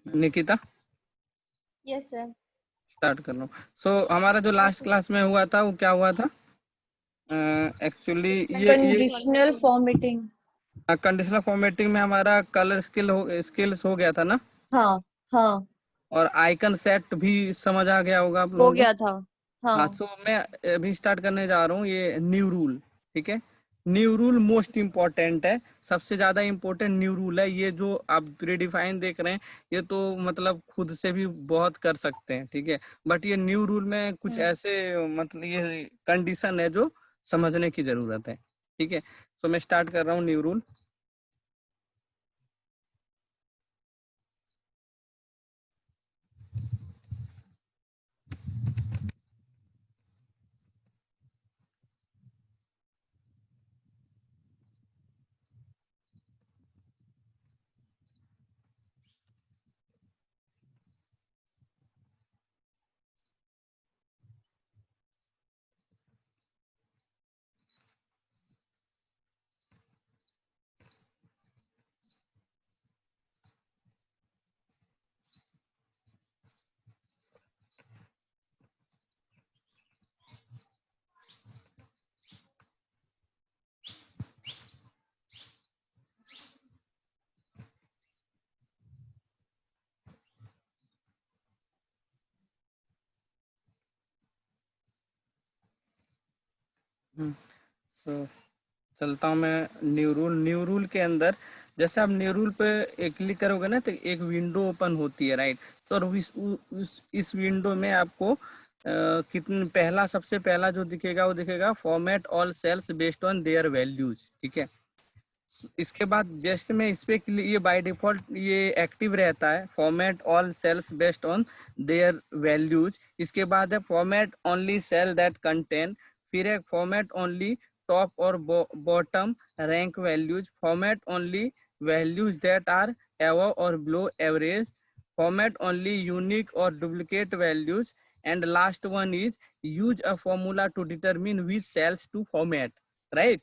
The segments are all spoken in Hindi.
Nikita yes sir. स्टार्ट कर लो। सो हमारा जो लास्ट क्लास में हुआ था वो क्या हुआ था एक्चुअली ये कंडीशनल फॉर्मेटिंग। कंडीशनल फॉर्मेटिंग में हमारा कलर स्किल्स हो गया था ना, हाँ हाँ और आइकन सेट भी समझ आ गया होगा आप हो लोगों को। गया था। हाँ, हाँ तो मैं अभी स्टार्ट करने जा रहा हूँ ये न्यू रूल। ठीक है, न्यू रूल मोस्ट इम्पोर्टेंट है, सबसे ज्यादा इम्पोर्टेंट न्यू रूल है। ये जो आप प्रीडिफाइन देख रहे हैं ये तो मतलब खुद से भी बहुत कर सकते हैं, ठीक है, बट ये न्यू रूल में कुछ ऐसे मतलब ये कंडीशन है जो समझने की जरूरत है। ठीक है, तो मैं स्टार्ट कर रहा हूँ न्यू रूल। तो चलता हूँ मैं न्यू रूल। न्यू रूल के अंदर जैसे आप न्यू रूल पे क्लिक करोगे ना तो एक विंडो ओपन होती है, राइट। तो और इस विंडो में आपको कितने पहला सबसे पहला जो दिखेगा वो दिखेगा format all cells based on their values. ठीक है, इसके बाद जैसे मैं इस पे ये बाय डिफॉल्ट ये एक्टिव रहता है, format all cells based on their values. इसके बाद है format only cell that contain, फिर है फॉर्मेट ओनली टॉप और bottom rank values, format only values that are above और below average, format only unique और duplicate values, and last one is use a formula to determine which cells to format, right.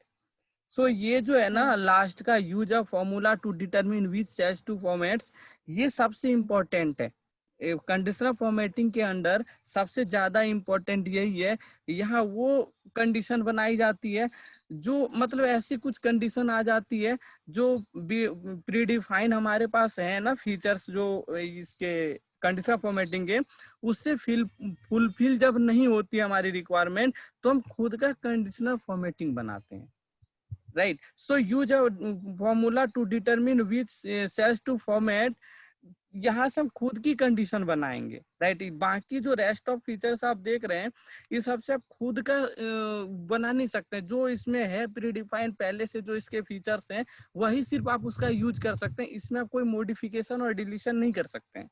So ये जो है ना लास्ट का use of formula to determine which cells to formats, ये सबसे इम्पोर्टेंट है कंडीशनल फॉर्मेटिंग के अंदर। सबसे ज्यादा इम्पोर्टेंट यही है, यहाँ वो कंडीशन बनाई जाती है जो मतलब ऐसी कुछ कंडीशन आ जाती है जो प्रीडिफाइन हमारे पास है ना फीचर्स जो इसके कंडीशनल फॉर्मेटिंग के, उससे फुलफिल जब नहीं होती हमारी रिक्वायरमेंट तो हम खुद का कंडीशनल फॉर्मेटिंग बनाते हैं, right? So use a formula to determine which cells to format। यहाँ से हम खुद की कंडीशन बनाएंगे, राइट। बाकी जो रेस्ट ऑफ फीचर्स आप देख रहे हैं ये सबसे आप खुद का बना नहीं सकते। जो इसमें है प्रीडिफाइन पहले से जो इसके फीचर्स हैं वही सिर्फ आप उसका यूज कर सकते हैं, इसमें आप कोई मॉडिफिकेशन और डिलीशन नहीं कर सकते हैं,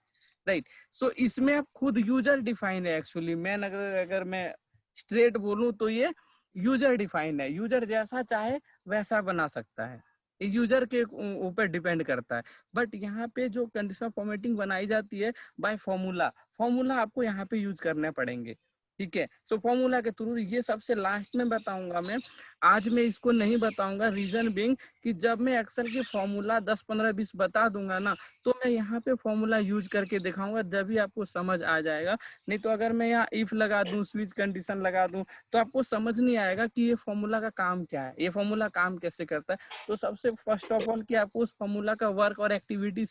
राइट। सो इसमें आप खुद यूजर डिफाइन है एक्चुअली। मैं अगर मैं स्ट्रेट बोलूं तो ये यूजर डिफाइन है, यूजर जैसा चाहे वैसा बना सकता है, यूजर के ऊपर डिपेंड करता है। बट यहाँ पे जो कंडीशनल फॉर्मेटिंग बनाई जाती है बाय फॉर्मूला, फॉर्मूला आपको यहाँ पे यूज करने पड़ेंगे, ठीक है। सो फॉर्मूला के थ्रू ये सबसे लास्ट में बताऊंगा मैं, आज मैं इसको नहीं बताऊंगा। रीजन बीइंग कि जब मैं एक्सेल की फॉर्मूला 10 15 20 बता दूंगा ना तो मैं यहाँ पे फॉर्मूला यूज करके दिखाऊंगा, जब भी आपको समझ आ जाएगा। नहीं तो अगर मैं यहाँ इफ लगा दूं, स्विच कंडीशन लगा दूं तो आपको समझ नहीं आएगा कि ये फॉर्मूला का काम क्या है, ये फॉर्मूला काम कैसे करता है। तो सबसे फर्स्ट ऑफ ऑल कि आपको उस फॉर्मूला का वर्क और एक्टिविटी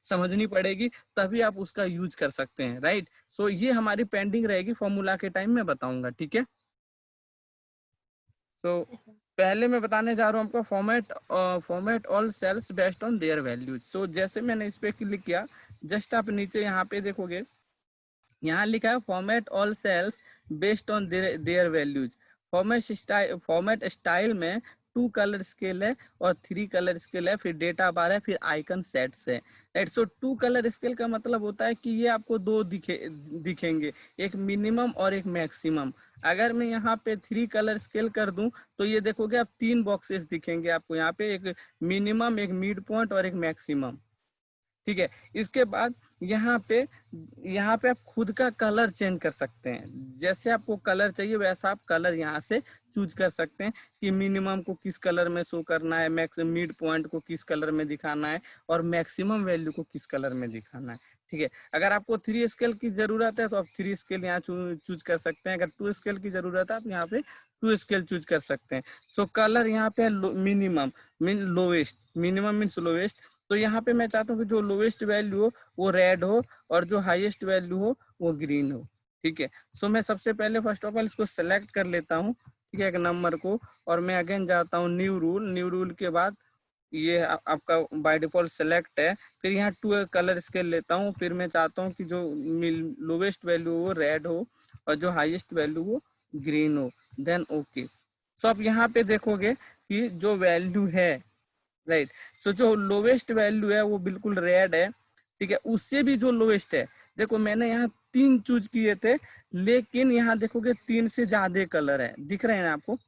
समझनी पड़ेगी, तभी आप उसका यूज कर सकते हैं, राइट। सो ये हमारी पेंडिंग रहेगी, फॉर्मूला के टाइम में बताऊंगा, ठीक है। सो पहले मैं बताने जा रहा हूँ आपको format all cells based on their values. So जैसे मैंने इस पे क्लिक किया, जस्ट आप नीचे यहाँ पे देखोगे, यहाँ लिखा है format all cells based on their values. Format style में 2 कलर स्केल है और 3 कलर स्केल है, फिर डेटा बार है, फिर आइकन सेट्स है, राइट। सो 2 कलर स्केल का मतलब होता है कि ये आपको दो दिखेंगे, एक मिनिमम और एक मैक्सिमम। अगर मैं यहाँ पे 3 कलर स्केल कर दूं तो ये देखोगे आप 3 बॉक्सेस दिखेंगे आपको, यहाँ पे एक मिनिमम, एक मिड पॉइंट और एक मैक्सिमम, ठीक है। इसके बाद यहाँ पे आप खुद का कलर चेंज कर सकते हैं, जैसे आपको कलर चाहिए वैसा आप कलर यहाँ से चूज कर सकते हैं कि मिनिमम को किस कलर में शो करना है, मैक्स मिड पॉइंट को किस कलर में दिखाना है और मैक्सिमम वैल्यू को किस कलर में दिखाना है। ठीक है, अगर आपको 3 स्केल की जरूरत है तो आप 3 स्केल यहाँ चूज कर सकते हैं। अगर 2 स्केल की जरूरत है आप यहाँ पे 2 स्केल चूज कर सकते हैं। सो कलर यहाँ पे minimum mean lowest, minimum means lowest. तो यहाँ पे मैं चाहता हूँ कि जो लोवेस्ट वैल्यू हो वो रेड हो और जो हाईएस्ट वैल्यू हो वो ग्रीन हो। ठीक है, सो मैं सबसे पहले फर्स्ट ऑफ ऑल इसको सेलेक्ट कर लेता हूँ, ठीक है, एक नंबर को, और मैं अगेन जाता हूँ न्यू रूल। न्यू रूल के बाद ये आपका बाय डिफॉल्ट सेलेक्ट है। फिर यहाँ 2 कलर स्केल लेता हूँ। फिर मैं चाहता हूँ कि जो लोवेस्ट वैल्यू हो रेड हो और जो हाईएस्ट वैल्यू हो ग्रीन हो, देन ओके। सो आप यहाँ पे देखोगे कि जो वैल्यू है, राइट, सो जो लोवेस्ट वैल्यू है वो बिल्कुल रेड है। ठीक है, उससे भी जो लोवेस्ट है, देखो मैंने यहाँ 3 चूज किए थे, लेकिन यहाँ देखोगे 3 से ज्यादा कलर है, दिख रहे हैं ना आपको।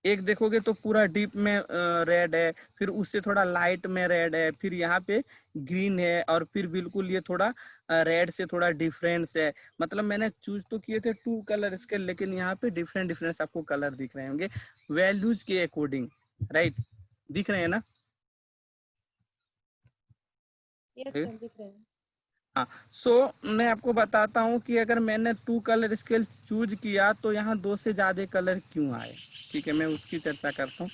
एक देखोगे तो पूरा डीप में रेड है, फिर उससे थोड़ा लाइट में रेड है, फिर यहाँ पे ग्रीन है, और फिर बिल्कुल ये थोड़ा रेड से थोड़ा डिफरेंस है। मतलब मैंने चूज तो किए थे 2 कलर इसके, लेकिन यहाँ पे डिफरेंट डिफरेंस आपको कलर दिख रहे होंगे वैल्यूज के अकॉर्डिंग, राइट, दिख रहे हैं ना। यस सर, दिख रहे हैं। हाँ, सो मैं आपको बताता हूँ कि अगर मैंने 2 कलर स्केल चूज किया तो यहाँ 2 से ज्यादा कलर क्यों आए। ठीक है, मैं उसकी चर्चा करता हूँ।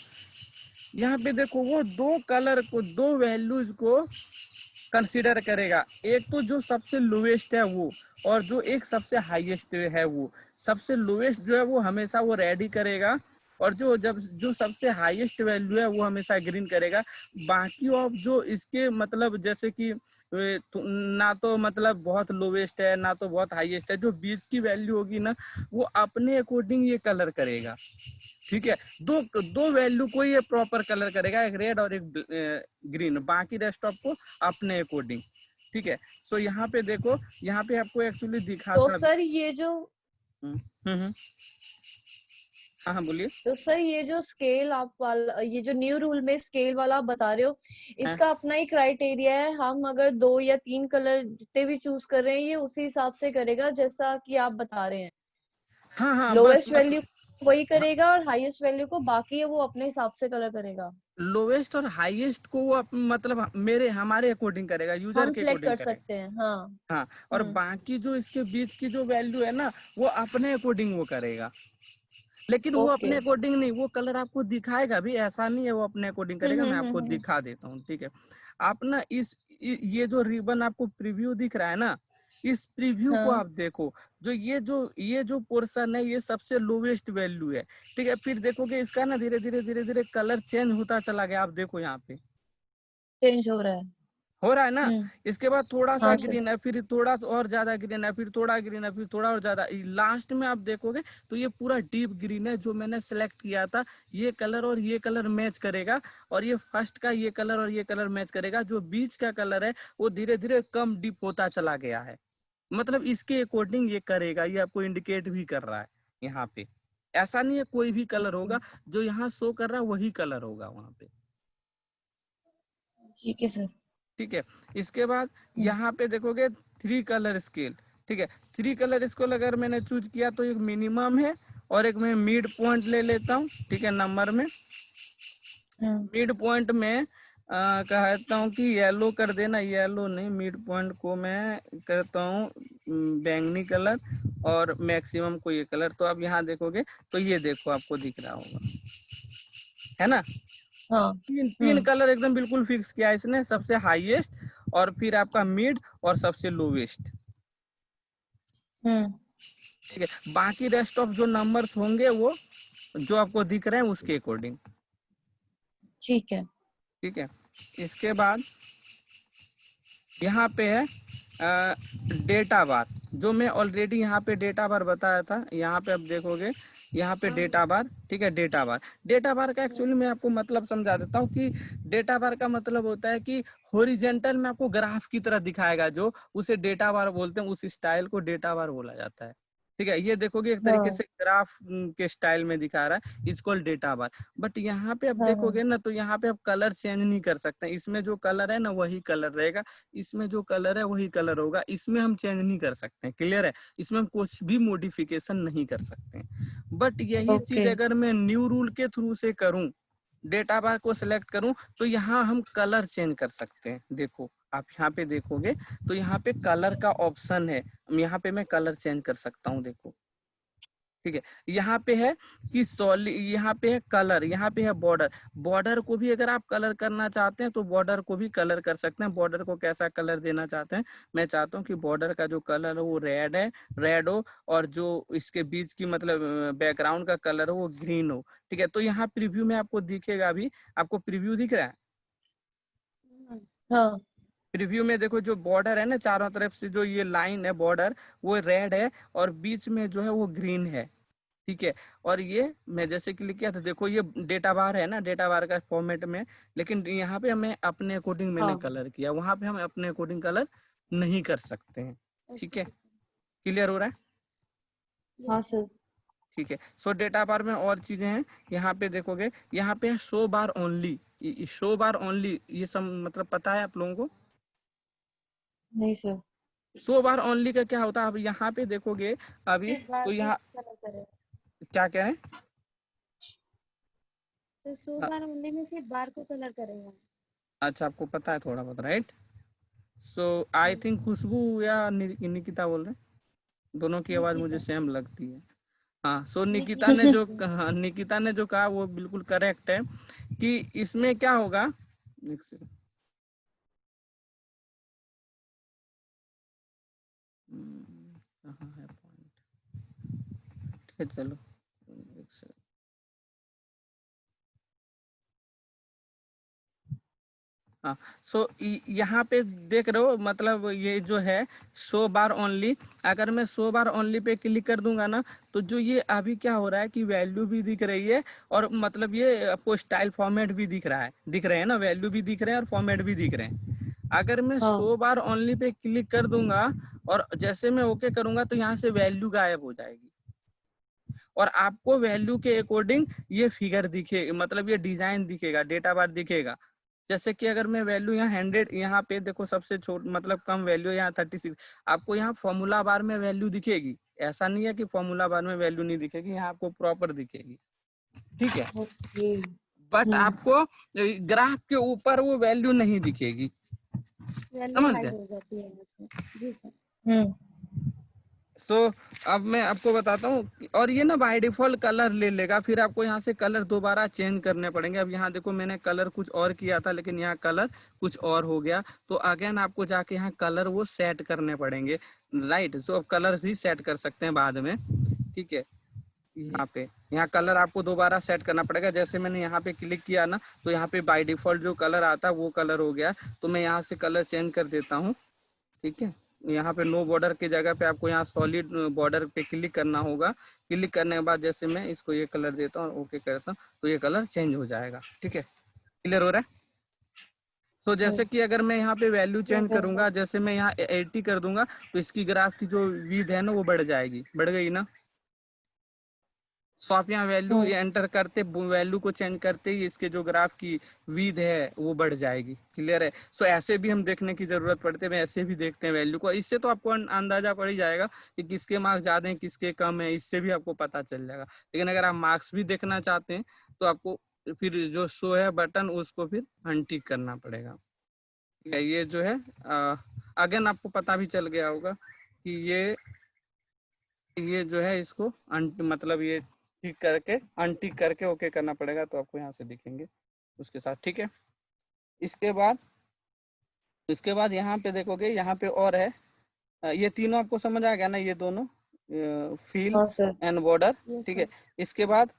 यहाँ पे देखो वो 2 कलर को, 2 वैल्यूज को कंसीडर करेगा। एक तो जो सबसे लोवेस्ट है वो, और जो एक सबसे हाईएस्ट है वो। सबसे लोवेस्ट जो है वो हमेशा वो रेड ही करेगा, और जो सबसे हाईएस्ट वैल्यू है वो हमेशा ग्रीन करेगा। बाकी ऑफ जो इसके मतलब जैसे कि ना तो मतलब बहुत लोवेस्ट है ना तो बहुत हाईएस्ट है, जो बीच की वैल्यू होगी ना वो अपने अकॉर्डिंग ये कलर करेगा। ठीक है, दो दो वैल्यू को ये प्रॉपर कलर करेगा, एक रेड और एक ग्रीन, बाकी रेस्ट आपको अपने अकॉर्डिंग। ठीक है, सो यहाँ पे देखो, यहाँ पे आपको एक्चुअली तो दिखाता। सर ये जो हम्म। हाँ हाँ बोलिए। तो सर ये जो स्केल आप वाला, ये जो न्यू रूल में स्केल वाला आप बता रहे हो, हाँ इसका अपना ही क्राइटेरिया है। हम अगर 2 या 3 कलर जितने भी चूज कर रहे हैं ये उसी हिसाब से करेगा जैसा कि आप बता रहे हैं। हाँ हाँ, बस लोवेस्ट मतलब वैल्यू वही करेगा और हाईएस्ट वैल्यू को बाकी है वो अपने हिसाब से कलर करेगा। लोवेस्ट और हाईएस्ट को वो मतलब मेरे हमारे अकॉर्डिंग करेगा, यूजर हम के सिलेक्ट अकॉर्डिंग कर करेगा। सकते हैं, हाँ। हाँ, और हम्म। बाकी जो इसके बीच की जो वैल्यू है ना वो अपने अकॉर्डिंग वो करेगा। लेकिन वो ओके। अपने अकॉर्डिंग नहीं, वो कलर आपको दिखाएगा भी, ऐसा नहीं है वो अपने अकॉर्डिंग करेगा। मैं आपको हम्म। दिखा देता हूँ। ठीक है, आप ना ये जो रिबन आपको प्रीव्यू दिख रहा है ना, इस प्रीव्यू को हाँ, आप देखो। ये जो पोर्शन है ये सबसे लोवेस्ट वैल्यू है। ठीक है, फिर देखोगे इसका ना धीरे धीरे कलर चेंज होता चला गया। आप देखो यहाँ पे चेंज हो रहा है। हो रहा है ना। हम्म। इसके बाद थोड़ा सा हाँ सर। ग्रीन है, फिर थोड़ा और ज्यादा ग्रीन है, फिर थोड़ा ग्रीन है, फिर थोड़ा और ज्यादा, लास्ट में आप देखोगे तो ये पूरा डीप ग्रीन है जो मैंने सेलेक्ट किया था। ये कलर और ये कलर मैच करेगा, और ये फर्स्ट का ये कलर और ये कलर मैच करेगा। जो बीच का कलर है वो धीरे धीरे कम डीप होता चला गया है। मतलब इसके अकॉर्डिंग ये करेगा, ये आपको इंडिकेट भी कर रहा है यहाँ पे। ऐसा नहीं है कोई भी कलर ओके, होगा, जो यहाँ शो कर रहा है वही कलर होगा वहां पे। ठीक है सर। ठीक है, इसके बाद हम्म। यहाँ पे देखोगे 3 कलर स्केल। ठीक है, 3 कलर स्केल अगर मैंने चूज किया तो एक मिनिमम है और एक मैं मिड पॉइंट ले लेता हूँ। ठीक है, नंबर में हम्म। मिड पॉइंट में कहता हूँ कि येलो कर देना, येलो नहीं, मिड पॉइंट को मैं करता हूँ बैंगनी कलर, और मैक्सिमम को ये कलर। तो अब यहाँ देखोगे तो ये देखो आपको दिख रहा होगा, है ना। हाँ। तीन तीन हम्म। कलर एकदम बिल्कुल फिक्स किया इसने, सबसे हाईएस्ट और फिर आपका मिड और सबसे लोवेस्ट। हम्म। ठीक है, बाकी रेस्ट ऑफ जो नंबर्स होंगे वो जो आपको दिख रहे हैं उसके अकॉर्डिंग। ठीक है। ठीक है, इसके बाद यहाँ पे है डेटा बार, जो मैं ऑलरेडी यहाँ पे डेटा बार बताया था। यहाँ पे आप देखोगे यहाँ पे डेटा बार। ठीक है, डेटा बार का एक्चुअली मैं आपको मतलब समझा देता हूँ कि डेटा बार का मतलब होता है कि हॉरिजेंटल में आपको ग्राफ की तरह दिखाएगा, जो उसे डेटा बार बोलते हैं। उस स्टाइल को डेटा बार बोला जाता है। ठीक है, ये देखोगे एक तरीके हाँ से ग्राफ के स्टाइल में दिखा रहा है, is called data bar. But यहाँ पे आप हाँ देखोगे ना, तो यहाँ पे आप कलर चेंज नहीं कर सकते। इसमें जो कलर है ना वही कलर रहेगा, इसमें जो कलर है वही कलर होगा, इसमें हम चेंज नहीं कर सकते। क्लियर है, इसमें हम कुछ भी मॉडिफिकेशन नहीं कर सकते। बट यही चीज ओके अगर मैं न्यू रूल के थ्रू से करूं, डेटा बार को सिलेक्ट करूं, तो यहाँ हम कलर चेंज कर सकते हैं। देखो आप यहाँ पे देखोगे तो यहाँ पे कलर का ऑप्शन है, यहाँ पे मैं कलर चेंज कर सकता हूँ। देखो ठीक है, यहाँ पे है कि सॉलिड, यहाँ पे है कलर, यहाँ पे है बॉर्डर। बॉर्डर को भी अगर आप कलर करना चाहते हैं तो बॉर्डर को भी कलर कर सकते हैं। बॉर्डर को कैसा कलर देना चाहते हैं, मैं चाहता हूँ कि बॉर्डर का जो कलर है वो रेड है, रेड हो, और जो इसके बीच की मतलब बैकग्राउंड का कलर हो वो ग्रीन हो। ठीक है, तो यहाँ प्रीव्यू में आपको दिखेगा, अभी आपको प्रीव्यू दिख रहा है। हाँ प्रीव्यू में देखो जो बॉर्डर है ना, चारों तरफ से जो ये लाइन है बॉर्डर, वो रेड है, और बीच में जो है वो ग्रीन है। ठीक है, और ये मैं जैसे क्लिक किया तो देखो ये डेटा बार है ना, डेटा बार का फॉर्मेट में, लेकिन यहाँ पे हमें अपने अकॉर्डिंग मैंने हाँ कलर किया, वहां पे हम अपने अकॉर्डिंग कलर नहीं कर सकते हैं। ठीक है, क्लियर हो रहा है। हाँ सर। ठीक है, सो डेटा बार में और चीजें हैं, यहाँ पे देखोगे, यहाँ पे है शो बार ओनली। शो बार ओनली ये सब मतलब पता है आप लोगों को। नहीं सर। शो बार ओनली का क्या होता है, अब यहाँ पे देखोगे अभी, तो यहाँ क्या कह रहे हैं, तो 100 बार ओनली में सिर्फ बार को कलर करेगा। अच्छा आपको पता है थोड़ा बहुत, राइट। सो आई थिंक खुशबू या निकिता बोल रहे हैं, दोनों की आवाज मुझे निकिता सेम लगती है। हाँ, सो निकिता ने निकिता जो कहा, निकिता ने जो कहा वो बिल्कुल करेक्ट है, कि इसमें क्या होगा, एक सेकंड, कहाँ है पॉइंट, ठीक है चलो एक सेकंड। हाँ, सो यहाँ पे देख रहे हो, मतलब ये जो है शो बार ओनली, अगर मैं शो बार ओनली पे क्लिक कर दूंगा ना, तो जो ये अभी क्या हो रहा है कि वैल्यू भी दिख रही है, और मतलब ये आपको स्टाइल फॉर्मेट भी दिख रहा है, दिख रहे हैं ना, वैल्यू भी दिख रहे हैं और फॉर्मेट भी दिख रहे हैं। अगर मैं हाँ शो बार ओनली पे क्लिक कर दूंगा और जैसे मैं ओके करूंगा, तो यहाँ से वैल्यू गायब हो जाएगी, और आपको वैल्यू के अकॉर्डिंग ये फिगर दिखे, मतलब ये डिजाइन दिखेगा, डेटा बार दिखेगा। जैसे कि अगर मैं वैल्यू यहाँ 100, यहाँ पे देखो सबसे छोट मतलब कम वैल्यू यहाँ 36, आपको यहाँ फॉर्मूला बार में वैल्यू दिखेगी। ऐसा नहीं है कि फॉर्मूला बार में वैल्यू नहीं दिखेगी, यहाँ आपको प्रॉपर दिखेगी। ठीक है, ओके। बट आपको ग्राफ के ऊपर वो वैल्यू नहीं दिखेगी, वैल्यू समझ हाइड गए। हो जाती है यहाँ से। जी सर। हम्म। सो अब मैं आपको बताता हूँ, और ये ना बाय डिफॉल्ट कलर ले लेगा, फिर आपको यहाँ से कलर दोबारा चेंज करने पड़ेंगे। अब यहाँ देखो मैंने कलर कुछ और किया था, लेकिन यहाँ कलर कुछ और हो गया, तो अगेन आपको जाके यहाँ कलर वो सेट करने पड़ेंगे, राइट। सो अब कलर भी सेट कर सकते हैं बाद में। ठीक है, यहाँ पे यहाँ कलर आपको दोबारा सेट करना पड़ेगा। जैसे मैंने यहाँ पे क्लिक किया ना, तो यहाँ पे बाय डिफॉल्ट जो कलर आता है वो कलर हो गया, तो मैं यहाँ से कलर चेंज कर देता हूँ। ठीक है, यहाँ पे नो बॉर्डर की जगह पे आपको यहाँ सॉलिड बॉर्डर पे क्लिक करना होगा। क्लिक करने के बाद जैसे मैं इसको ये कलर देता हूँ, ओके करता हूँ, तो ये कलर चेंज हो जाएगा। ठीक है, क्लियर हो रहा है। तो जैसे कि अगर मैं यहाँ पे वैल्यू चेंज यस सर। करूंगा, जैसे मैं यहाँ 80 कर दूंगा, तो इसकी ग्राफ की जो विड्थ है ना वो बढ़ जाएगी, बढ़ गई ना। सो आप यहाँ वैल्यू हम्म। एंटर करते, वैल्यू को चेंज करते ही इसके जो ग्राफ की विड्थ है वो बढ़ जाएगी। क्लियर है। सो ऐसे भी हम देखने की जरूरत पड़ती है, ऐसे भी देखते हैं वैल्यू को, इससे तो आपको अंदाजा पड़ ही जाएगा कि किसके मार्क्स ज्यादा हैं किसके कम है, इससे भी आपको पता चल जाएगा। लेकिन अगर आप मार्क्स भी देखना चाहते हैं तो आपको फिर जो शो है बटन उसको फिर अनटिक करना पड़ेगा। ठीक है, ये जो है अगेन आपको पता भी चल गया होगा कि ये जो है इसको मतलब ये टिक करके अनटिक करके ओके करना पड़ेगा, तो आपको यहाँ से दिखेंगे उसके साथ। ठीक है, इसके बाद यहाँ पे देखोगे, यहाँ पे और है, ये तीनों आपको समझ आ गया ना, ये दोनों फील हाँ सर। And border. यस ठीक है, सर। इसके बाद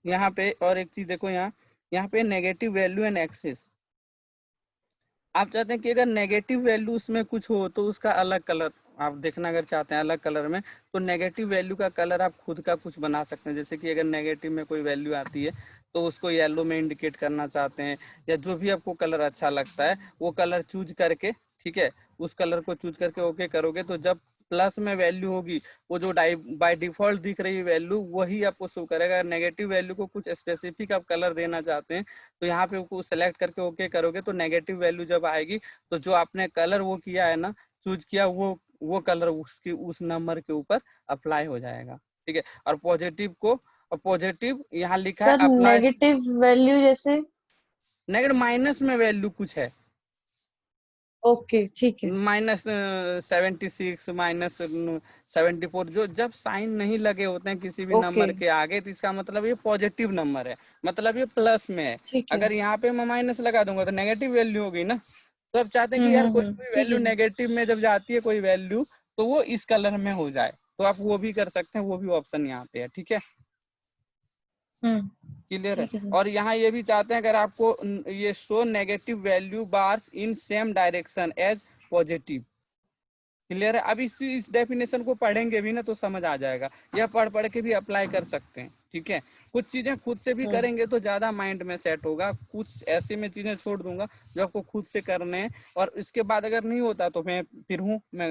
यहाँ पे और एक चीज देखो, यहाँ पे नेगेटिव वैल्यू एंड एक्सेस। आप चाहते हैं कि अगर नेगेटिव वैल्यू उसमें कुछ हो तो उसका अलग कलर आप देखना, अगर चाहते हैं अलग कलर में, तो नेगेटिव वैल्यू का कलर आप खुद का कुछ बना सकते हैं। जैसे कि अगर नेगेटिव में कोई वैल्यू आती है तो उसको येलो में इंडिकेट करना चाहते हैं, या जो भी आपको कलर अच्छा लगता है वो कलर चूज करके, ठीक है, उस कलर को चूज करके ओके करोगे, तो जब प्लस में वैल्यू होगी, वो जो बाय डिफॉल्ट दिख रही है वैल्यू वही आपको शो करेगा। अगर नेगेटिव वैल्यू को कुछ स्पेसिफिक आप कलर देना चाहते हैं तो यहाँ पे वो सेलेक्ट करके ओके करोगे तो नेगेटिव वैल्यू जब आएगी तो जो आपने कलर वो किया है ना, चूज किया, वो कलर उसकी उस नंबर के ऊपर अप्लाई हो जाएगा। ठीक है। और पॉजिटिव यहाँ लिखा है सर अप्लाई, नेगेटिव वैल्यू जैसे? नेगेटिव माइनस में वैल्यू कुछ है, ओके ठीक है। -76 -74, जो जब साइन नहीं लगे होते हैं किसी भी ओके नंबर के आगे तो इसका मतलब ये पॉजिटिव नंबर है, मतलब ये प्लस में है। ठीक है। अगर यहाँ पे मैं माइनस लगा दूंगा तो नेगेटिव वैल्यू होगी ना। तो अब चाहते हैं कि यार कोई कोई ठीक वैल्यू है सर। नेगेटिव में जब जाती है कोई वैल्यू तो वो इस कलर में हो जाए, तो आप वो भी कर सकते हैं, वो भी ऑप्शन यहाँ पे है। ठीक है, क्लियर है। ठीक है सर। और यहाँ ये भी चाहते हैं अगर आपको ये show negative value bars in same direction as positive, clear है। अब इस डेफिनेशन को पढ़ेंगे भी ना तो समझ आ जाएगा, यह पढ़ पढ़ के भी अप्लाई कर सकते हैं। ठीक है, कुछ चीजें खुद से भी करेंगे तो ज्यादा माइंड में सेट होगा, कुछ ऐसे में चीजें छोड़ दूंगा जो आपको खुद से करने हैं। और इसके बाद अगर नहीं होता तो मैं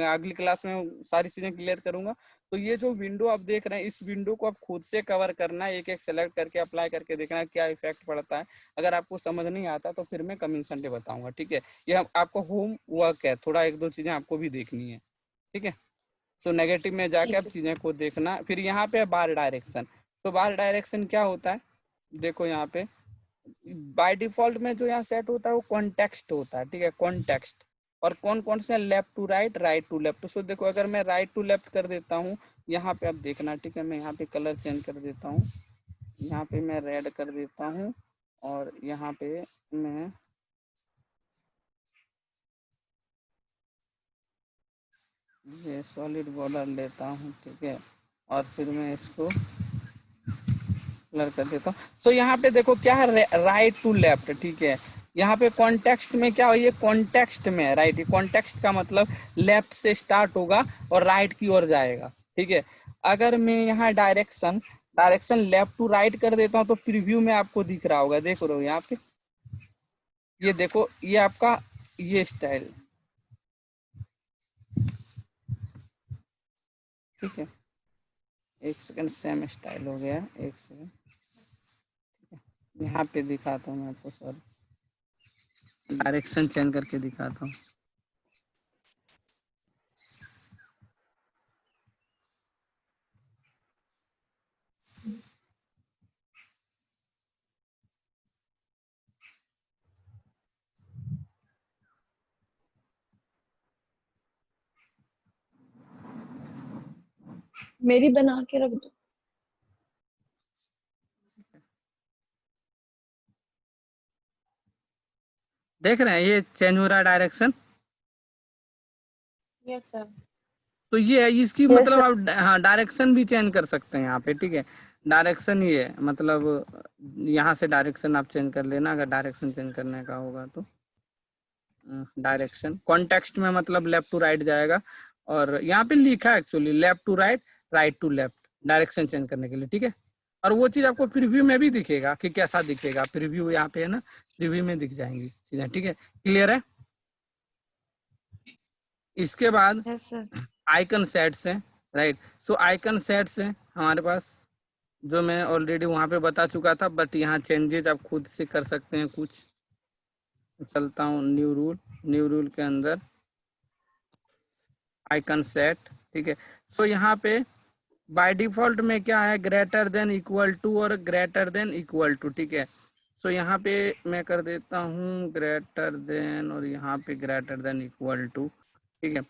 अगली क्लास में सारी चीजें क्लियर करूंगा। तो ये जो विंडो आप देख रहे हैं इस विंडो को आप खुद से कवर करना है, एक एक सेलेक्ट करके अप्लाई करके देखना है क्या इफेक्ट पड़ता है। अगर आपको समझ नहीं आता तो फिर मैं कमिंग संडे बताऊंगा। ठीक है, यह आपको होम वर्क है, थोड़ा एक दो चीजें आपको भी देखनी है। ठीक है, सो नेगेटिव में जाके आप ठीक है। चीजें को देखना। फिर यहाँ पे बार डायरेक्शन, तो बार डायरेक्शन क्या होता है, देखो यहाँ पे बाय डिफॉल्ट में जो यहाँ सेट होता है वो कॉन्टेक्स्ट होता है। ठीक है, कॉन्टेक्स्ट, और कौन कौन से left to right, right to left. So देखो अगर मैं राइट टू लेफ्ट कर देता हूँ यहाँ पे, आप देखना। ठीक है, मैं यहाँ पे कलर चेंज कर देता हूँ, यहाँ पे मैं रेड कर देता हूँ और यहाँ पे मैं ये सॉलिड बॉर्डर लेता हूँ। ठीक है, और फिर मैं इसको कलर कर देता हूँ। सो यहाँ पे देखो क्या है, राइट टू लेफ्ट। ठीक है, यहाँ पे कॉन्टेक्स्ट में क्या हो, ये कॉन्टेक्स्ट में है राइट। कॉन्टेक्स्ट का मतलब लेफ्ट से स्टार्ट होगा और राइट की ओर जाएगा। ठीक है, अगर मैं यहाँ डायरेक्शन लेफ्ट टू राइट कर देता हूँ तो प्रीव्यू में आपको दिख रहा होगा, देख रहे हो यहाँ पे, ये देखो ये आपका ये स्टाइल। ठीक है, एक सेकंड, सेम स्टाइल हो गया, एक सेकंड यहाँ पे दिखाता हूँ मैं आपको, सॉरी डायरेक्शन चेंज करके दिखाता हूँ। मेरी बना के रख दो। देख रहे हैं ये चेंज हो रहा है डायरेक्शन। Yes sir. तो ये है इसकी यस मतलब सर। आप हाँ डायरेक्शन भी चेंज कर सकते हैं यहाँ पे। ठीक है, डायरेक्शन ये है मतलब यहाँ से डायरेक्शन आप चेंज कर लेना अगर डायरेक्शन चेंज करने का होगा तो। डायरेक्शन कॉन्टेक्स्ट में मतलब लेफ्ट टू राइट जाएगा, और यहाँ पे लिखा है actually left to right, right to left, direction change करने के लिए। ठीक है, और वो चीज आपको प्रीव्यू में भी दिखेगा कि कैसा दिखेगा, प्रीव्यू यहाँ पे है ना, प्रीव्यू में दिख जाएंगी चीजें। ठीक है, क्लियर है। इसके बाद यस सर। आइकन सेट्स हैं, राइट। सो आइकन सेट्स हैं हमारे पास, जो मैं ऑलरेडी वहां पे बता चुका था, बट यहाँ चेंजेस आप खुद से कर सकते हैं कुछ। चलता हूँ न्यू रूल के अंदर आइकन सेट। ठीक है, सो यहाँ पे बाय डिफॉल्ट में क्या है, ग्रेटर देन इक्वल टू और ग्रेटर देन इक्वल टू। ठीक है, सो यहाँ पे मैं कर देता हूँ ग्रेटर देन और यहाँ पे ग्रेटर देन इक्वल टू। ठीक है,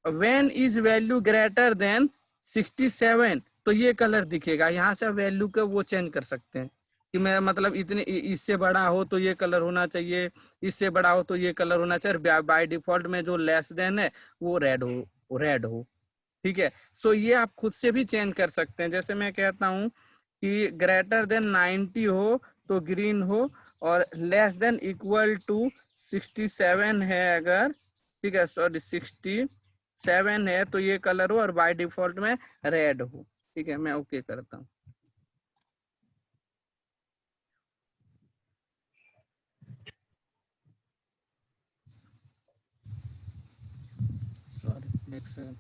when is value greater than 67 तो ये कलर दिखेगा। यहाँ से वैल्यू का वो चेंज कर सकते हैं कि मैं मतलब इतने इससे बड़ा हो तो ये कलर होना चाहिए, इससे बड़ा हो तो ये कलर होना चाहिए। बाय डिफॉल्ट में जो लेस देन है वो रेड हो। ठीक है, सो ये आप खुद से भी चेंज कर सकते हैं। जैसे मैं कहता हूँ कि ग्रेटर देन 90 हो तो ग्रीन हो, और लेस देन इक्वल टू 67 है अगर, ठीक है सॉरी 67 है तो ये कलर हो, और बाय डिफॉल्ट में रेड हो। ठीक है, मैं ओके करता हूँ। सॉरी एक सेकंड,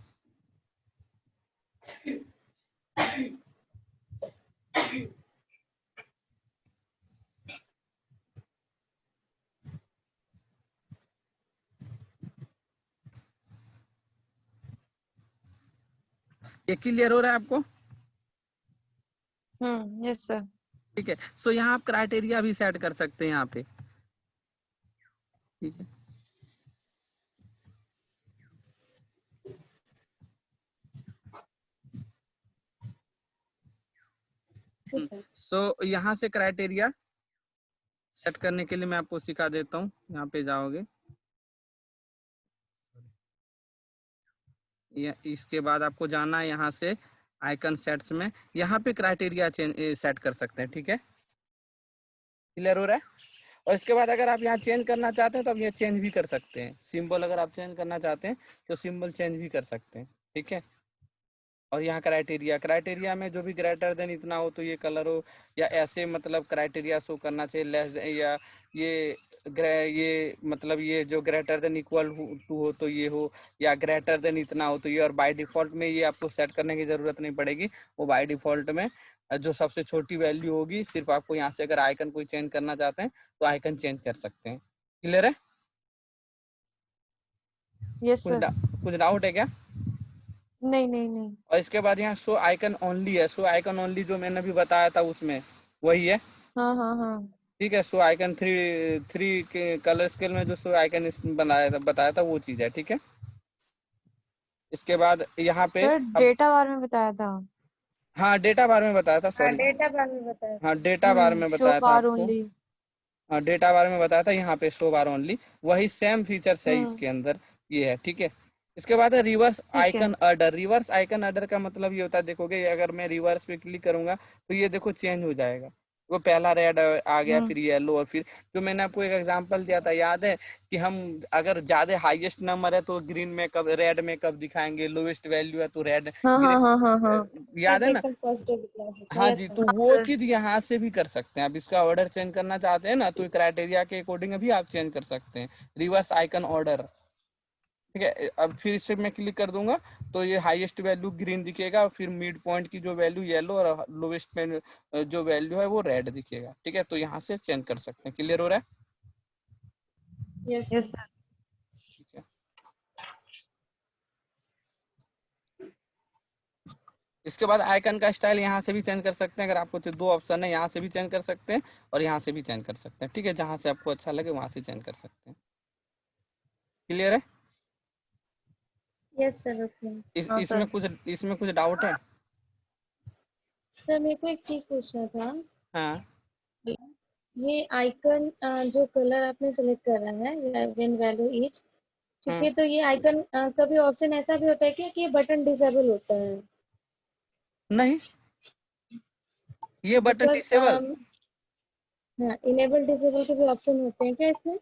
ये क्लियर हो रहा है आपको? Yes sir. ठीक है, सो यहाँ आप क्राइटेरिया भी सेट कर सकते हैं यहाँ पे। ठीक है, जी सर। सो यहाँ से क्राइटेरिया सेट करने के लिए मैं आपको सिखा देता हूँ। यहाँ पे जाओगे, इसके बाद आपको जाना है यहाँ से आइकन सेट्स में। यहाँ पे क्राइटेरिया सेट कर सकते हैं। ठीक है, क्लियर हो रहा है? और इसके बाद अगर आप यहाँ चेंज करना चाहते हैं तो आप ये चेंज भी कर सकते हैं। सिंबल अगर आप चेंज करना चाहते हैं तो सिंबल चेंज भी कर सकते हैं। ठीक है, और यहाँ क्राइटेरिया में जो भी ग्रेटर देन इतना हो तो ये कलर हो, या ऐसे मतलब क्राइटेरिया शो करना चाहिए लेस, या ये मतलब ये जो ग्रेटर देन इक्वल टू हो तो ये हो, या ग्रेटर देन इतना हो तो ये। और बाय डिफॉल्ट में ये आपको सेट करने की जरूरत नहीं पड़ेगी, वो बाय डिफॉल्ट में जो सबसे छोटी वैल्यू होगी, सिर्फ आपको यहाँ से अगर आइकन कोई चेंज करना चाहते हैं तो आइकन चेंज कर सकते हैं। क्लियर है? Yes sir. कुछ डाउट है क्या? नहीं नहीं नहीं। और इसके बाद यहाँ शो आइकन ओनली है। शो आइकन ओनली जो मैंने भी बताया था उसमें वही है। हाँ हाँ हाँ। ठीक है, शो आइकन थ्री थ्री के कलर स्केल में जो शो आइकन बताया था वो चीज है। ठीक है, इसके बाद यहाँ पे सर अब, डेटा बार में बताया था। हाँ डेटा बार में बताया था, हाँ सॉरी। डेटा बार में बताया। हाँ डेटा बार में शो बताया था बार आपको। ओनली। हाँ डेटा बार में बताया था, यहाँ पे शो बार ओनली, वही सेम फीचर्स है हम्म। इसके अंदर, ये है। ठीक है, इसके बाद है रिवर्स ठीक है। Icon order. Reverse icon order का मतलब ये होता है, देखोगे अगर मैं रिवर्स पे क्लिक करूंगा तो ये देखो चेंज हो जाएगा। वो पहला रेड आ गया, फिर येलो, और फिर जो मैंने आपको एक एग्जांपल दिया था याद है कि हम अगर ज्यादा हाईएस्ट नंबर है तो ग्रीन में कब, रेड में कब दिखाएंगे, लोएस्ट वैल्यू है तो रेड, हाँ हाँ हाँ हाँ हाँ। याद है ना? Negative positive classes. हाँ यस जी, सर। तो हाँ वो सर। चीज यहाँ से भी कर सकते हैं। आप इसका ऑर्डर चेंज करना चाहते हैं ना तो क्राइटेरिया के अकॉर्डिंग भी आप चेंज कर सकते हैं, रिवर्स आइकन ऑर्डर। ठीक है, अब फिर इसे मैं क्लिक कर दूंगा तो ये हाईएस्ट वैल्यू ग्रीन दिखेगा, और फिर मिड पॉइंट की जो वैल्यू येलो, और लोवेस्ट पे जो वैल्यू है वो रेड दिखेगा। ठीक है, तो यहाँ से चेंज कर सकते हैं। क्लियर हो रहा है? Yes yes sir. सर। ठीक है, इसके बाद आइकन का स्टाइल यहाँ से भी चेंज कर सकते हैं। अगर आपको तो दो ऑप्शन है, यहाँ से भी चेंज कर सकते हैं और यहाँ से भी चेंज कर सकते हैं। ठीक है, जहाँ से आपको अच्छा लगे वहां से चेंज कर सकते हैं। क्लियर है? Yes sir. ओके हाँ सर। इसमें कुछ डाउट है? सर, मेरे को एक चीज पूछना था। हाँ ये आइकन जो कलर आपने सेलेक्ट करा है, व्हेन वैल्यू इज, ठीक हाँ, है, तो ये आइकन कभी ऑप्शन ऐसा भी होता है क्या कि ये बटन डिसेबल होता है? नहीं, ये बटन बिकॉज डिसेबल हाँ, इनेबल डिसेबल के भी ऑप्शन होते हैं क्या इसमें?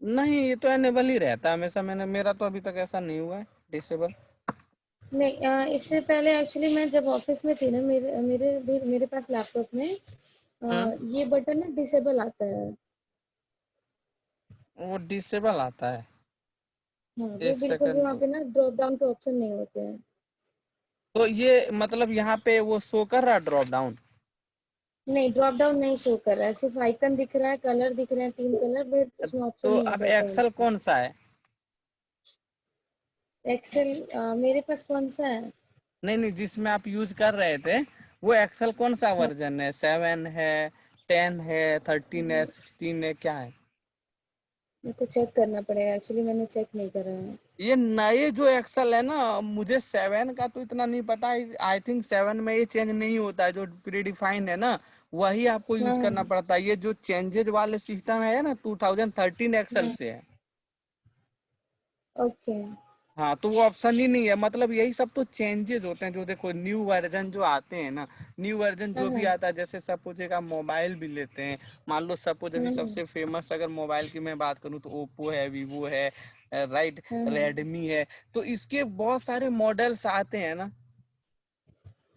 नहीं, ये तो एनेबल ही रहता है हमेशा। मेरा तो अभी तक ऐसा नहीं हुआ है डिसेबल। नहीं, इससे पहले एक्चुअली मैं जब ऑफिस में थी ना, मेरे पास लैपटॉप में ये बटन ना डिसेबल आता है। वो डिसेबल आता है? हाँ, वो एक बिल्कुल भी सेकंड वहाँ पे ना ड्रॉप डाउन के ऑप्शन नहीं होते हैं। तो ये मतलब यहाँ पे वो शो कर रहा है ड्रॉप डाउन? नहीं, ड्रॉप डाउन नहीं शो कर रहा है, सिर्फ आइकन दिख रहा है, कलर दिख रहे हैं, 3 कलर, बट उसमें ऑप्शन तो नहीं आ अब जाता एक्सेल है। कौन सा है? एक्सेल मेरे पास कौन सा है? नहीं नहीं, जिसमें आप यूज कर रहे थे वो एक्सेल कौन सा हाँ, वर्जन है? 7 है, 10 है, 13 है, 16 है, क्या है? मेरे को चेक करना पड़ेगा, एक्चुअली मैंने चेक नहीं करा है। ये नए जो एक्सेल है ना, मुझे 7 का तो इतना नहीं पता। आई थिंक 7 में ये चेंज नहीं होता है, जो प्रीडिफाइंड है ना वही आपको हाँ यूज हाँ करना पड़ता है। ये जो चेंजेस वाले सिस्टम है ना 2013 एक्सेल हाँ। से है। ओके। हाँ, तो वो ऑप्शन ही नहीं है। मतलब यही सब तो चेंजेस होते हैं जो देखो न्यू वर्जन जो आते हैं ना, न्यू वर्जन हाँ जो भी हाँ आता है, जैसे सपोज एक आप मोबाइल भी लेते हैं, मान लो सपोज अभी हाँ सबसे फेमस अगर मोबाइल की मैं बात करूँ तो ओप्पो है, वीवो है, राइट, हाँ हाँ रेडमी है। तो इसके बहुत सारे मॉडल्स आते हैं ना, हाँ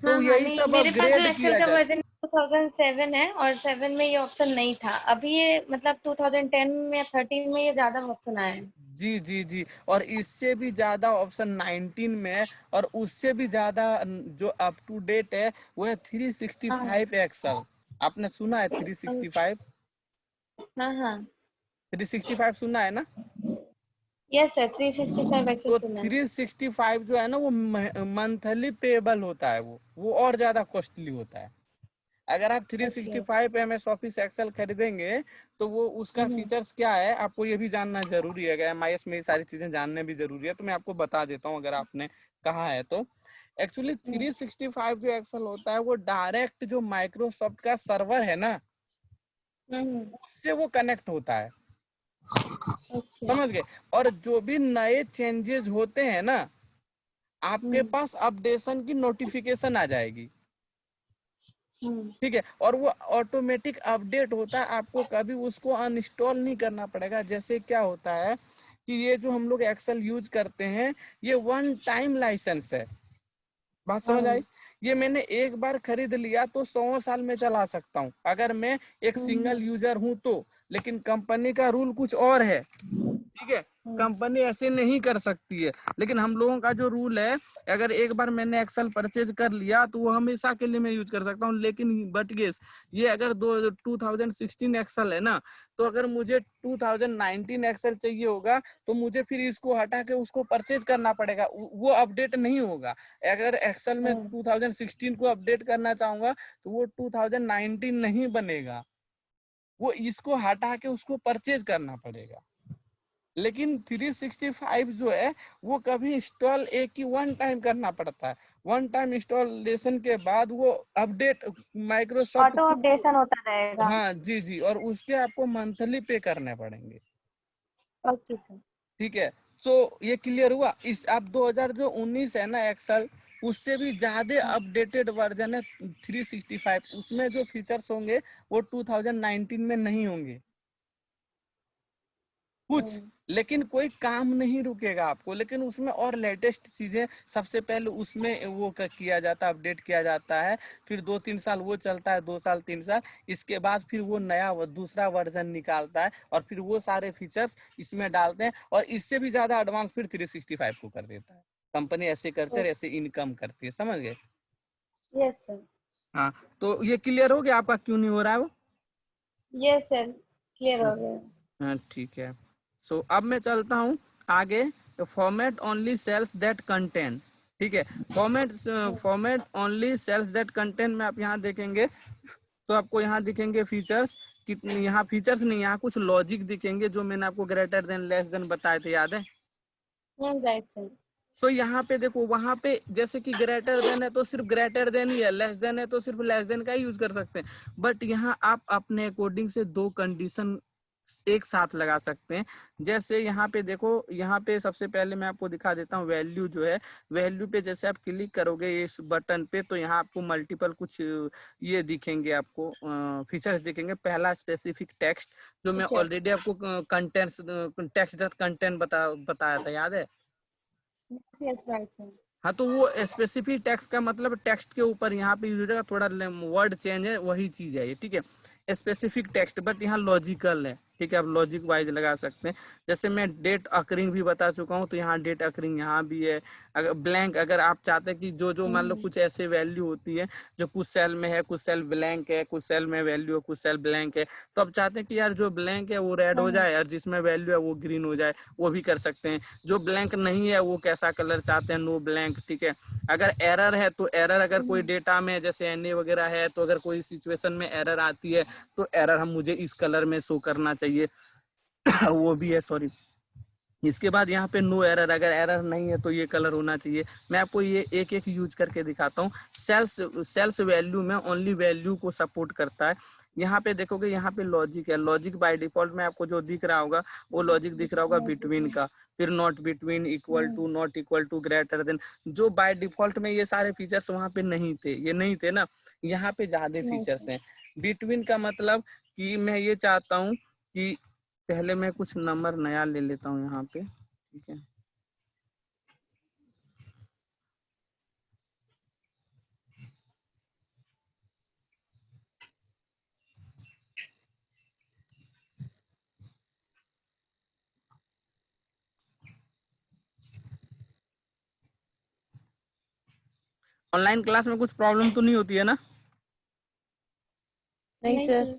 तो हाँ। यही नहीं, सब मेरे पास जो अपग्रेड एक्सेल किया का जाता। वर्जन 2007 है, और 7 में ये ऑप्शन नहीं था। अभी ये मतलब 2010 में या 13 में ये ज्यादा ऑप्शन आया है। जी जी जी, और इससे भी ज्यादा ऑप्शन 19 में है, और उससे भी ज्यादा जो अप टू डेट है वो है हाँ 365 एक्सल। आपने सुना है 365? हाँ हाँ 365 सुना है ना? यस सर 365 एक्सेल तो सुना है। 365 जो है ना वो मंथली पेबल होता है, वो और ज्यादा कॉस्टली होता है। अगर आप ओके। 365 MS ऑफिस एक्सेल खरीदेंगे तो वो उसका फीचर्स क्या है आपको ये भी जानना जरूरी है। अगर MIS में ये सारी चीजें जानने भी जरूरी है तो मैं आपको बता देता हूँ अगर आपने कहा है तो। एक्चुअली 365 जो एक्सेल होता है वो डायरेक्ट जो माइक्रोसॉफ्ट का सर्वर है ना उससे वो कनेक्ट होता है, ओके। समझ गए। और जो भी नए चेंजेस होते हैं ना आपके पास अपडेशन की नोटिफिकेशन आ जाएगी, ठीक है। और वो ऑटोमेटिक अपडेट होता है, आपको कभी उसको अनइंस्टॉल नहीं करना पड़ेगा। जैसे क्या होता है कि ये जो हम लोग एक्सेल यूज करते हैं ये वन टाइम लाइसेंस है, बात समझ आई। ये मैंने एक बार खरीद लिया तो 100 साल में चला सकता हूँ अगर मैं एक सिंगल यूजर हूं तो। लेकिन कंपनी का रूल कुछ और है, ठीक है। कंपनी ऐसे नहीं कर सकती है, लेकिन हम लोगों का जो रूल है अगर एक बार मैंने एक्सेल परचेज कर लिया तो वो हमेशा के लिए मैं यूज कर सकता हूँ। लेकिन बट गेस ये अगर 2016 एक्सेल है ना तो अगर मुझे 2019 एक्सेल चाहिए होगा तो मुझे फिर इसको हटा के उसको परचेज करना पड़ेगा, वो अपडेट नहीं होगा। अगर एक्सेल में 2016 को अपडेट करना चाहूंगा तो वो 2019 नहीं बनेगा, वो इसको हटा के उसको परचेज करना पड़ेगा। लेकिन 365 जो है वो कभी इंस्टॉल एक ही वन टाइम करना पड़ता है। वन टाइम इंस्टॉलेशन के बाद वो अपडेट माइक्रोसॉफ्ट ऑटो खुद, अपडेशन होता रहेगा। हाँ जी जी, और उसके आपको मंथली पे करने पड़ेंगे, ओके सर। ठीक है। तो ये क्लियर हुआ। इस आप 2000 जो 19 है ना एक्सेल उससे भी ज्यादा अपडेटेड वर्जन है 365, उसमें जो फीचर्स होंगे वो 2019 में नहीं होंगे कुछ, लेकिन कोई काम नहीं रुकेगा आपको। लेकिन उसमें और लेटेस्ट चीजें सबसे पहले उसमें वो किया जाता है, अपडेट किया जाता है। फिर 2-3 साल वो चलता है, 2 साल 3 साल, इसके बाद फिर वो नया दूसरा वर्जन निकालता है और फिर वो सारे फीचर्स इसमें डालते हैं और इससे भी ज्यादा एडवांस फिर 365 को कर देता है। कंपनी ऐसे करते हैं, ऐसे इनकम करती है, समझ गए। Yes sir. हाँ, तो ये क्लियर हो गया आपका क्यों नहीं हो रहा है वो। यस सर क्लियर हो गया। हाँ ठीक है। सो अब मैं चलता हूँ आगे। Format only cells that contain, ठीक है। Format only cells that contain में आप यहाँ देखेंगे तो आपको यहाँ दिखेंगे फीचर्स। कितनी यहाँ फीचर्स नहीं, यहाँ कुछ लॉजिक दिखेंगे जो मैंने आपको ग्रेटर देन लेस देन बताए थे, याद है। Right sir. सो यहाँ पे देखो वहां पे जैसे कि ग्रेटर देन है तो सिर्फ ग्रेटर देन ही है, लेस देन है तो सिर्फ लेस देन का ही यूज कर सकते हैं। बट यहाँ आप अपने अकॉर्डिंग से दो कंडीशन एक साथ लगा सकते हैं। जैसे यहाँ पे देखो, यहाँ पे सबसे पहले मैं आपको दिखा देता हूँ वैल्यू जो है। वैल्यू पे जैसे आप क्लिक करोगे इस बटन पे तो यहाँ आपको मल्टीपल कुछ ये दिखेंगे, आपको फीचर्स दिखेंगे। पहला स्पेसिफिक टेक्स्ट, जो मैं ऑलरेडी आपको कंटेंट्स टेक्स्ट कंटेंट बताया था, याद है। Yes right sir. हाँ, तो वो स्पेसिफिक टेक्स्ट का मतलब टेक्स्ट के ऊपर यहाँ पे यूज होगा, थोड़ा वर्ड चेंज है, वही चीज है ये, ठीक है। स्पेसिफिक टेक्स्ट बट यहाँ लॉजिकल है, ठीक है। आप लॉजिक वाइज लगा सकते हैं। जैसे मैं डेट अकरिंग भी बता चुका हूँ तो यहाँ डेट अकरिंग यहाँ भी है। अगर ब्लैंक, अगर आप चाहते हैं कि जो जो मान लो कुछ ऐसे वैल्यू होती है जो कुछ सेल में है, कुछ सेल ब्लैंक है, कुछ सेल में वैल्यू है, कुछ सेल ब्लैंक है, तो आप चाहते हैं कि यार जो ब्लैंक है वो रेड हो जाए और जिसमें वैल्यू है वो ग्रीन हो जाए, वो भी कर सकते हैं। जो ब्लैंक नहीं है वो कैसा कलर चाहते हैं, नो ब्लैंक, ठीक है। अगर एरर है तो एरर, अगर कोई डेटा में जैसे एनए वगैरह है तो अगर कोई सिचुएशन में एरर आती है तो एरर हम मुझे इस कलर में शो करना चाहिए वो भी है, सॉरी। इसके बाद यहाँ पे नो एरर, अगर एरर नहीं है तो ये कलर होना चाहिए। मैं आपको ये एक एक यूज करके दिखाता हूँ। सेल्स वैल्यू में ओनली वैल्यू को सपोर्ट करता है। यहाँ पे देखोगे, यहाँ पे लॉजिक है। लॉजिक बाय डिफॉल्ट में आपको जो दिख रहा होगा वो लॉजिक दिख रहा होगा बिटवीन का, फिर not between, equal to, not equal to, greater than. जो बाय डिफॉल्ट में ये सारे फीचर्स वहां पे नहीं थे, ये नहीं थे ना, यहाँ पे ज्यादा फीचर्स हैं। बिटवीन का मतलब कि मैं ये चाहता हूँ कि पहले मैं कुछ नंबर नया ले लेता हूँ यहाँ पे, ठीक है। ऑनलाइन क्लास में कुछ प्रॉब्लम तो नहीं होती है ना। नहीं सर।